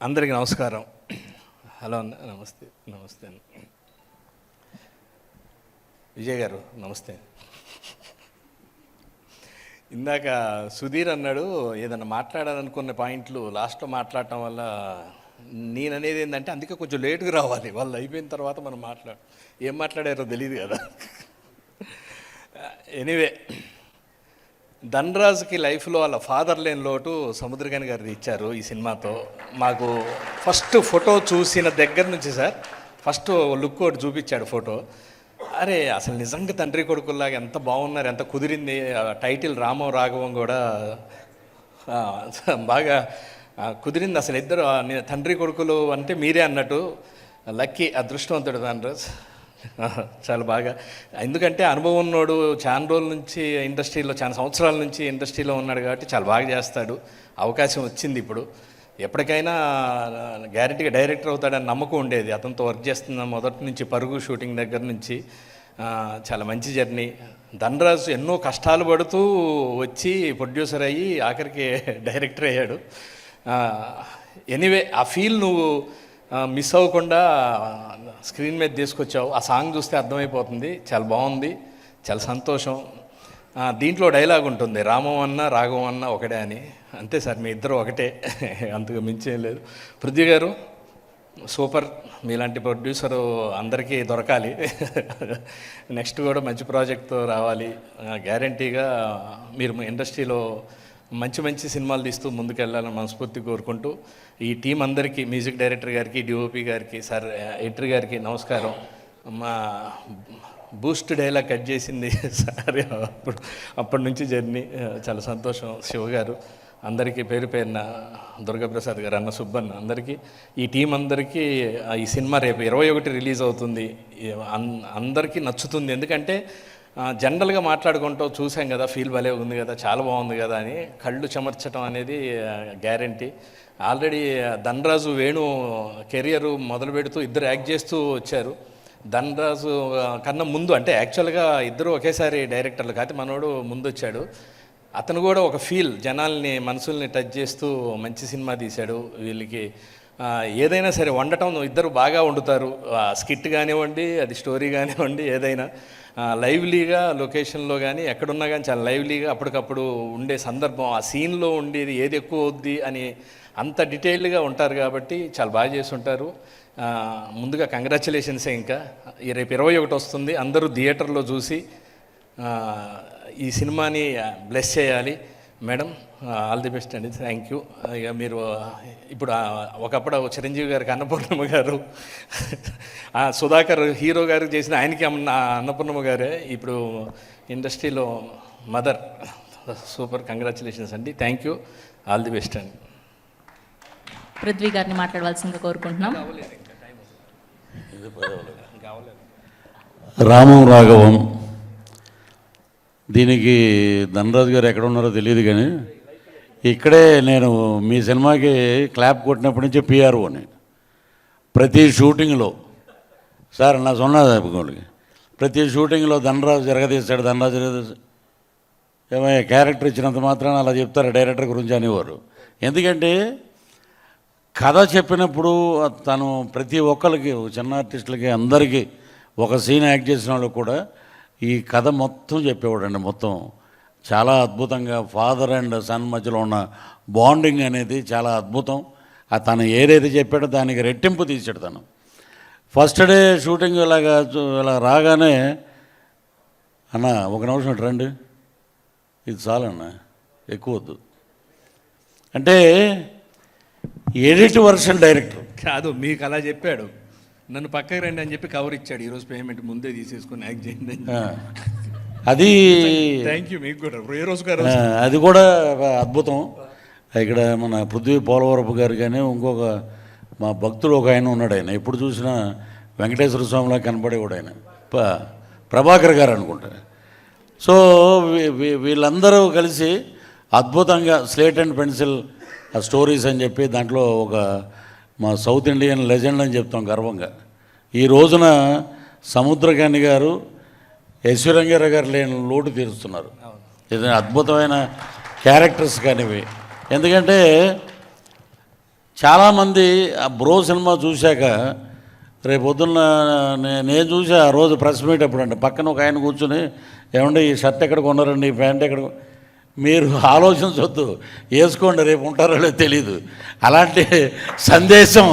అందరికీ నమస్కారం. హలో అన్న, నమస్తే. నమస్తే అన్న. విజయ్ గారు నమస్తే. ఇందాక సుధీర్ అన్నాడు ఏదన్నా మాట్లాడాలనుకున్న పాయింట్లు లాస్ట్లో మాట్లాడటం వల్ల నేను అనేది ఏంటంటే అందుకే కొంచెం లేటుగా రావాలి, వాళ్ళు అయిపోయిన తర్వాత మనం ఏం మాట్లాడారో తెలియదు కదా. ఎనీవే, ధనరాజ్కి లైఫ్లో వాళ్ళ ఫాదర్ లేని లోటు సముద్రకాని గారు ఇచ్చారు ఈ సినిమాతో. మాకు ఫస్ట్ ఫోటో చూసిన దగ్గర నుంచి సార్ ఫస్ట్ లుక్ ఒకటి చూపించాడు ఫోటో. అరే అసలు నిజంగా తండ్రి కొడుకుల్లాగా ఎంత బాగున్నారు, ఎంత కుదిరింది. టైటిల్ రామం రాఘవం కూడా బాగా కుదిరింది. అసలు ఇద్దరు తండ్రి కొడుకులు అంటే మీరే అన్నట్టు లక్కీ, అదృష్టవంతుడు ధనరాజ్. చాలా బాగా, ఎందుకంటే అనుభవం ఉన్నోడు, చాలా రోజుల నుంచి ఇండస్ట్రీలో, చాలా సంవత్సరాల నుంచి ఇండస్ట్రీలో ఉన్నాడు కాబట్టి చాలా బాగా చేస్తాడు. అవకాశం వచ్చింది ఇప్పుడు. ఎప్పటికైనా గ్యారెంటీగా డైరెక్టర్ అవుతాడని నమ్మకం ఉండేది. అతనితో వర్క్ చేస్తున్న మొదటి నుంచి, పరుగు షూటింగ్ దగ్గర నుంచి చాలా మంచి జర్నీ. ధనరాజు ఎన్నో కష్టాలు పడుతూ వచ్చి ప్రొడ్యూసర్ అయ్యి ఆఖరికి డైరెక్టర్ అయ్యాడు. ఎనీవే, ఆ ఫీల్ నువ్వు మిస్ అవ్వకుండా స్క్రీన్ మీద తీసుకొచ్చావు. ఆ సాంగ్ చూస్తే అర్థమైపోతుంది, చాలా బాగుంది, చాలా సంతోషం. దీంట్లో డైలాగ్ ఉంటుంది, రామం అన్న రాఘవం అన్న ఒకటే అని. అంతే సార్, మీ ఇద్దరు ఒకటే, అంతకు మించేం లేదు. పృథ్వీ గారు సూపర్, మీలాంటి ప్రొడ్యూసరు అందరికీ దొరకాలి. నెక్స్ట్ కూడా మంచి ప్రాజెక్ట్తో రావాలి. గ్యారంటీగా మీరు ఇండస్ట్రీలో మంచి మంచి సినిమాలు తీస్తూ ముందుకెళ్ళాలని మనస్ఫూర్తిగా కోరుకుంటూ, ఈ టీం అందరికీ, మ్యూజిక్ డైరెక్టర్ గారికి, డిఓపి గారికి, సార్ ఎడిటర్ గారికి నమస్కారం. మా బూస్ట్ డైలాగ్ కట్ చేసింది సార్ అప్పటి నుంచి జర్నీ, చాలా సంతోషం. శివ గారు అందరికీ పేరు పేరున, దుర్గాప్రసాద్ గారు, అన్న సుబ్బన్న, అందరికీ, ఈ టీం అందరికీ. ఈ సినిమా రేపు 21 రిలీజ్ అవుతుంది. అందరికీ నచ్చుతుంది. ఎందుకంటే జనరల్గా మాట్లాడుకుంటూ చూసాం కదా, ఫీల్ భలే ఉంది కదా, చాలా బాగుంది కదా అని కళ్ళు చెమర్చడం అనేది guarantee. Already Dhanraj Venu career మొదలు పెడుతూ ఇద్దరు యాక్ట్ చేస్తూ వచ్చారు. ధనరాజు కన్నా ముందు, అంటే యాక్చువల్గా ఇద్దరు ఒకేసారి డైరెక్టర్లు కాదు, మనోడు ముందు వచ్చాడు. అతను కూడా ఒక ఫీల్, జనాల్ని మనసుల్ని టచ్ చేస్తూ మంచి సినిమా తీశాడు. వీళ్ళకి ఏదైనా సరే వండటం ఇద్దరు బాగా వండుతారు. స్కిట్ కానివ్వండి, అది స్టోరీ కానివ్వండి, ఏదైనా లైవ్లీగా లొకేషన్లో కానీ ఎక్కడున్నా కానీ చాలా లైవ్లీగా అప్పటికప్పుడు ఉండే సందర్భం, ఆ సీన్లో ఉండేది ఏది ఎక్కువ అవుద్ది అని అంత డీటెయిల్డ్గా ఉంటారు కాబట్టి చాలా బాగా చేసి ఉంటారు. ముందుగా కంగ్రాచులేషన్సే. ఇంకా రేపు 21 వస్తుంది, అందరూ థియేటర్లో చూసి ఈ సినిమాని బ్లెస్ చేయాలి. మేడం ఆల్ ది బెస్ట్ అండి, థ్యాంక్ యూ. ఇక మీరు ఇప్పుడు ఒకప్పుడు చిరంజీవి గారికి అన్నపూర్ణమ్మ గారు, సుధాకర్ హీరో గారికి చేసిన ఆయనకి అన్నపూర్ణమ్మ గారే ఇప్పుడు ఇండస్ట్రీలో మదర్. సూపర్, కంగ్రాచులేషన్స్ అండి, thank you, all the best అండి. పృథ్వీ గారిని మాట్లాడవలసిందిగా కోరుకుంటున్నాం. రామం రాఘవం, దీనికి ధనరాజు గారు ఎక్కడ ఉన్నారో తెలియదు కానీ ఇక్కడే నేను మీ సినిమాకి క్లాప్ కొట్టినప్పటి నుంచి పిఆర్ఓని. ప్రతి షూటింగ్లో సార్ నా సొన్నకి ప్రతి షూటింగ్లో ధనరాజు జరగదీస్తాడు, ధనరాజు జరగదీస్తాడు. ఏమయ్యా క్యారెక్టర్ ఇచ్చినంత మాత్రాన అలా చెప్తారు డైరెక్టర్ గురించి అనేవారు. ఎందుకంటే కథ చెప్పినప్పుడు తను ప్రతి ఒక్కరికి, చిన్న ఆర్టిస్టులకి, అందరికీ ఒక సీన్ యాక్ట్ చేసిన వాళ్ళకి కూడా ఈ కథ మొత్తం చెప్పేవాడండి. మొత్తం చాలా అద్భుతంగా ఫాదర్ అండ్ సన్ మధ్యలో ఉన్న బాండింగ్ అనేది చాలా అద్భుతం. తను ఏదైతే చెప్పాడో దానికి రెట్టింపు తీసాడు తను. ఫస్ట్ డే షూటింగ్ ఇలా రాగానే, అన్న ఒక నిమిషం రండి, ఇది చాలన్న, ఎక్కువ వద్దు అంటే ఎడిట్ వర్షన్ డైరెక్టర్ కాదు, మీకు అలా చెప్పాడు, నన్ను పక్కకి రండి అని చెప్పి కవర్ ఇచ్చాడు. ఈరోజు పేమెంట్ ముందే తీసేసుకొని యాక్ట్ చేయండి. అది థ్యాంక్ యూ మీకు కూడా. ఏ రోజు గారు అది కూడా అద్భుతం. ఇక్కడ మన పృథ్వీ పోలవరపు గారు కానీ ఇంకొక మా భక్తుడు ఒక ఆయన ఉన్నాడు. ఆయన ఎప్పుడు చూసినా వెంకటేశ్వర స్వామిలా కనపడేవాడు. ఆయన ప్రభాకర్ గారు అనుకుంటా. సో వీళ్ళందరూ కలిసి అద్భుతంగా స్లేట్ అండ్ పెన్సిల్ స్టోరీస్ అని చెప్పి దాంట్లో ఒక మా సౌత్ ఇండియన్ లెజెండ్ అని చెప్తాం గర్వంగా. ఈ రోజున సముద్రకాని గారు, యశ్వరంగారావు గారు లేని లోటు తీరుస్తున్నారు. ఇది అద్భుతమైన క్యారెక్టర్స్ కానివి. ఎందుకంటే చాలామంది ఆ బ్రో సినిమా చూశాక రేపు పొద్దున్న నేను చూసా ఆ రోజు ప్రెస్ మీట్ అప్పుడు అంటే పక్కన ఒక ఆయన కూర్చుని ఏమంటే ఈ షర్ట్ ఎక్కడ కొన్నారండి ఈ ప్యాంట్ ఎక్కడ మీరు ఆలోచించవద్దు, వేసుకోండి రేపు ఉంటారో లేదో తెలీదు. అలాంటి సందేశం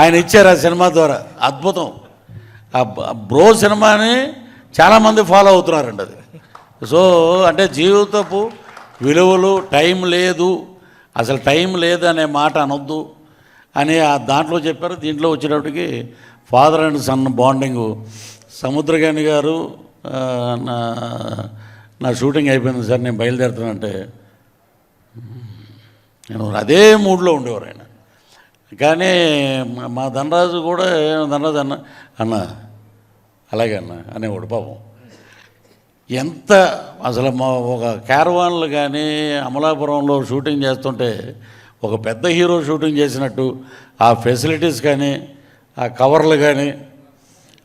ఆయన ఇచ్చారు ఆ సినిమా ద్వారా. అద్భుతం. ఆ బ్రో సినిమాని చాలామంది ఫాలో అవుతున్నారండి అది. సో అంటే జీవితపు విలువలు, టైం లేదు, అసలు టైం లేదు అనే మాట అనొద్దు అని ఆ దాంట్లో చెప్పారు. దీంట్లో వచ్చేటప్పటికి father and son bonding. Samuthirakani garu నా షూటింగ్ అయిపోయింది సార్ నేను బయలుదేరుతానంటే నేను అదే మూడ్లో ఉండేవారు ఆయన. కానీ మా ధనరాజు కూడా ధనరాజు అన్న అలాగే అనేవాడు పాపం. ఎంత అసలు మా ఒక క్యారవాన్లు కానీ అమలాపురంలో షూటింగ్ చేస్తుంటే ఒక పెద్ద హీరో షూటింగ్ చేసినట్టు ఆ ఫెసిలిటీస్ కానీ ఆ కవర్లు కానీ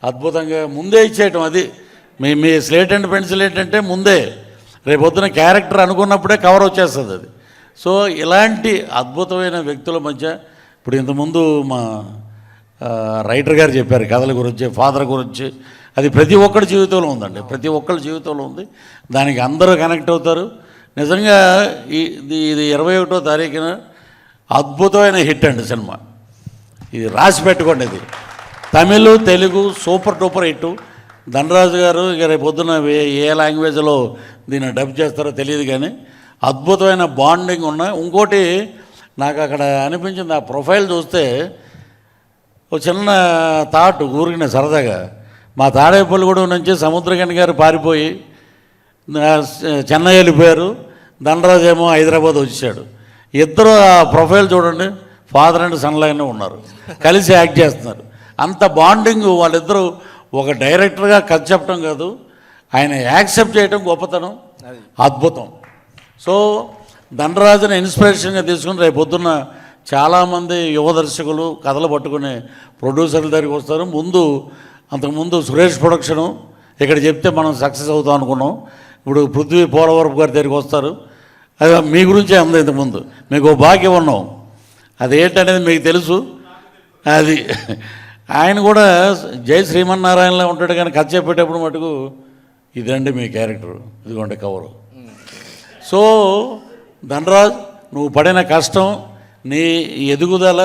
అద్భుతంగా ముందే ఇచ్చేయటం. అది మీ స్లేట్ అండ్ పెన్సిల్ ఏంటంటే ముందే రేపొద్దున క్యారెక్టర్ అనుకున్నప్పుడే కవర్ వచ్చేస్తుంది అది. సో ఇలాంటి అద్భుతమైన వ్యక్తుల మధ్య ఇప్పుడు ఇంతకుముందు మా రైటర్ గారు చెప్పారు కథల గురించి, ఫాదర్ గురించి. అది ప్రతి ఒక్కరి జీవితంలో ఉందండి, ప్రతి ఒక్కరి జీవితంలో ఉంది. దానికి అందరూ కనెక్ట్ అవుతారు. నిజంగా ఇది 21వ తారీఖున అద్భుతమైన హిట్ అండి సినిమా. ఇది రాసి పెట్టుకోండి. ఇది Tamil, Telugu super duper hit. Dhanraj గారు ఇక రేపు పొద్దున ఏ లాంగ్వేజ్లో దీన్ని డబ్ చేస్తారో తెలియదు కానీ అద్భుతమైన బాండింగ్ ఉన్నాయి. ఇంకోటి నాకు అక్కడ అనిపించింది, ఆ ప్రొఫైల్ చూస్తే ఒక చిన్న థాట్ ఊరికిన సరదాగా. మా తాడేపల్లిగూడెం నుంచి సముద్రగని గారు పారిపోయి చెన్నై వెళ్ళిపోయారు, ధనరాజు ఏమో హైదరాబాద్ వచ్చాడు. ఇద్దరు ఆ ప్రొఫైల్ చూడండి, ఫాదర్ అండ్ సన్ లాగానే ఉన్నారు, కలిసి యాక్ట్ చేస్తున్నారు. అంత బాండింగ్ వాళ్ళిద్దరూ. ఒక డైరెక్టర్గా కథ చెప్పడం కాదు, ఆయన యాక్సెప్ట్ చేయడం గొప్పతనం, అద్భుతం. సో ధనరాజుని ఇన్స్పిరేషన్గా తీసుకుని రేపు పొద్దున్న చాలామంది యువ దర్శకులు కథలు పట్టుకునే ప్రొడ్యూసర్ల దగ్గరికి వస్తారు. అంతకుముందు సురేష్ ప్రొడక్షను ఇక్కడ చెప్తే మనం సక్సెస్ అవుతాం అనుకున్నాం. ఇప్పుడు పృథ్వీ పోలవరపు గారి దగ్గరికి వస్తారు. అది మీ గురించే అంది. ఇంతకుముందు మీకు ఓ భాగ్యం ఉన్నాం, అదేంటనేది మీకు తెలుసు. అది ఆయన కూడా జై శ్రీమన్నారాయణలో ఉంటాడు కానీ కథ చెప్పేటప్పుడు మటుకు ఇదండి మీ క్యారెక్టర్, ఇదిగోండి కవరు. సో ధనరాజ్, నువ్వు పడిన కష్టం, నీ ఎదుగుదల,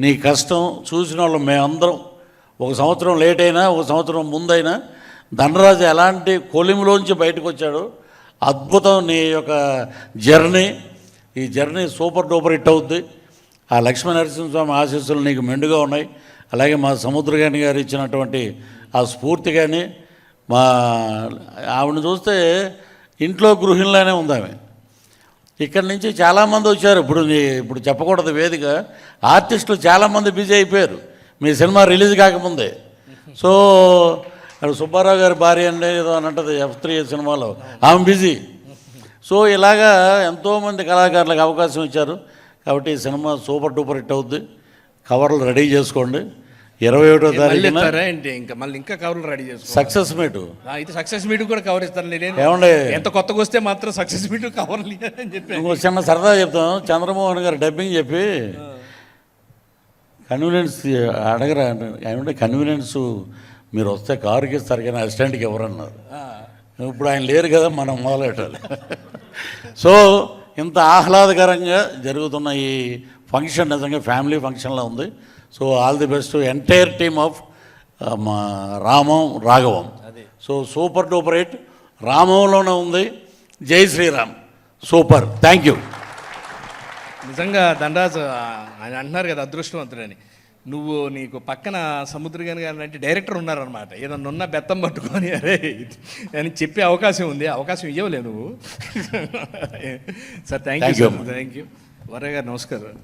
నీ కష్టం చూసిన వాళ్ళు మేమందరం. ఒక సంవత్సరం లేట్ అయినా, ఒక సంవత్సరం ముందైనా ధనరాజు ఎలాంటి కొలిమిలోంచి బయటకు వచ్చాడో అద్భుతం. నీ యొక్క జర్నీ, ఈ జర్నీ సూపర్ డూపర్ హిట్ అవుద్ది. ఆ లక్ష్మీ నరసింహస్వామి ఆశీస్సులు నీకు మెండుగా ఉన్నాయి. అలాగే మా సముద్రగాని గారు ఇచ్చినటువంటి ఆ స్ఫూర్తి కానీ, మా ఆవిడని చూస్తే ఇంట్లో గృహిణిలానే ఉంది ఆమె. ఇక్కడి నుంచి చాలామంది వచ్చారు. ఇప్పుడు చెప్పకూడదు వేదిక, ఆర్టిస్టులు చాలామంది బిజీ అయిపోయారు మీ సినిమా రిలీజ్ కాకముందే. సో అక్కడ సుబ్బారావు గారి భార్య అంటే ఏదో అని అంటది F3 సినిమాలో, ఆమె బిజీ. సో ఇలాగా ఎంతోమంది కళాకారులకు అవకాశం ఇచ్చారు. కాబట్టి ఈ సినిమా సూపర్ డూపర్ హిట్ అవుద్ది. కవర్లు రెడీ చేసుకోండి. 21వ తారీఖున ఇంకా కవర్లు రెడీ చేసుకోండి. సక్సెస్ మీట్, ఇది సక్సెస్ మీట్ కూడా కవర్ ఇస్తాను. ఏమండి ఎంత కొత్తగా వస్తే మాత్రం సక్సెస్ మీట్ కవర్లు అని చెప్పి చిన్న సరదా చెప్తాం. చంద్రమోహన్ గారు డబ్బింగ్ చెప్పి కన్వీనియన్స్ అడగరా ఏమంటే కన్వీనియన్స్ మీరు వస్తే కారుకి ఇస్తారు కానీ అసిస్టెంట్కి ఎవరన్నారు. ఇప్పుడు ఆయన లేరు కదా, మనం మొదలెట్టాలి. సో ఇంత ఆహ్లాదకరంగా జరుగుతున్న ఈ ఫంక్షన్ నిజంగా ఫ్యామిలీ ఫంక్షన్లో ఉంది. So all the best entire team of మా రామం రాఘవం. సో సూపర్ డూపర్ హిట్ రామంలోనే ఉంది. జై శ్రీరామ్, సూపర్. Thank you. నిజంగా ధనరాజు ఆయన అంటున్నారు కదా అదృష్టవంతుడని. నీకు పక్కన సముద్రగాని గారు అంటే డైరెక్టర్ ఉన్నారనమాట. ఏదన్నా ఉన్న బెత్తం పట్టుకొని అరే అని చెప్పే అవకాశం ఉంది. అవకాశం ఇవ్వలే నువ్వు. Sir thank you. వరయ్య గారు నమస్కారం.